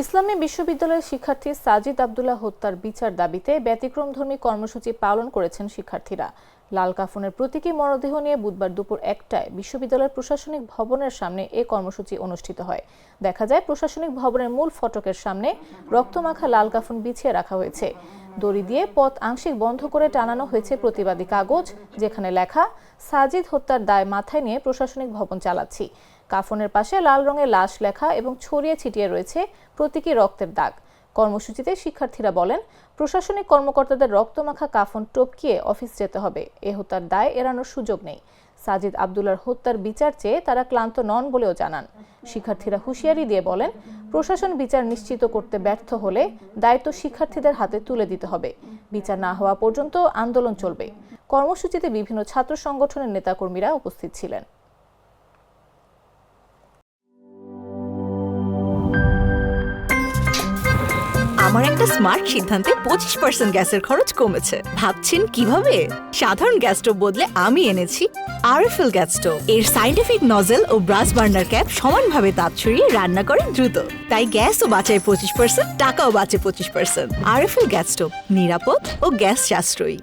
ইসলামী বিশ্ববিদ্যালয়ের শিক্ষার্থী সাজিদ আব্দুল্লাহ হত্যার বিচার দাবিতে ব্যতিক্রমধর্মী কর্মসূচি পালন করেছেন শিক্ষার্থীরা। লাল কাফনের প্রতীকী মরদেহ নিয়ে বুধবার দুপুর 1টায় বিশ্ববিদ্যালয়ের প্রশাসনিক ভবনের সামনে এ কর্মসূচি অনুষ্ঠিত হয়। দেখা যায় প্রশাসনিক ভবনের মূল ফটকের সামনে রক্তমাখা লাল কাফন বিছিয়ে রাখা হয়েছে। দড়ি দিয়ে পথ আংশিক বন্ধ করে টানানো হয়েছে প্রতিবাদী কাগজ, যেখানে লেখা সাজিদ হত্যার দায় মাথায় নিয়ে প্রশাসনিক ভবন চালাচ্ছি। কাফনের পাশে লাল রঙের লাশ লেখা এবং ছড়িয়ে ছিটিয়ে রয়েছে প্রতীকী রক্তের দাগ। কর্মসূচিতে শিক্ষার্থীরা বলেন, প্রশাসনিক কর্মকর্তাদের রক্তমাখা কাফন টপকিয়ে অফিস যেতে হবে। এ হত্যার দায় এড়ানোর সুযোগ নেই। সাজিদ আব্দুল্লাহর হত্যার বিচার চেয়ে তারা ক্লান্ত নন বলেও জানান। শিক্ষার্থীরা হুঁশিয়ারি দিয়ে বলেন, প্রশাসন বিচার নিশ্চিত করতে ব্যর্থ হলে দায়িত্ব শিক্ষার্থীদের হাতে তুলে দিতে হবে। বিচার না হওয়া পর্যন্ত আন্দোলন চলবে। কর্মসূচিতে বিভিন্ন ছাত্র সংগঠনের নেতাকর্মীরা উপস্থিত ছিলেন। আমার একটা স্মার্ট সিদ্ধান্তে 25% গ্যাসের খরচ কমেছে। ভাবছেন কিভাবে? সাধারণ গ্যাস স্টোভ বদলে আমি এনেছি আরএফএল গ্যাস স্টোভ। এর সাইন্টিফিক নজল ও ব্রাস বার্নার ক্যাপ সমানভাবে তাপ ছড়িয়ে রান্না করে দ্রুত। তাই গ্যাসও বাঁচায় 25%, টাকাও বাঁচে 25%। আরএফএল গ্যাস স্টোভ নিরাপদ ও গ্যাস সাশ্রয়ী।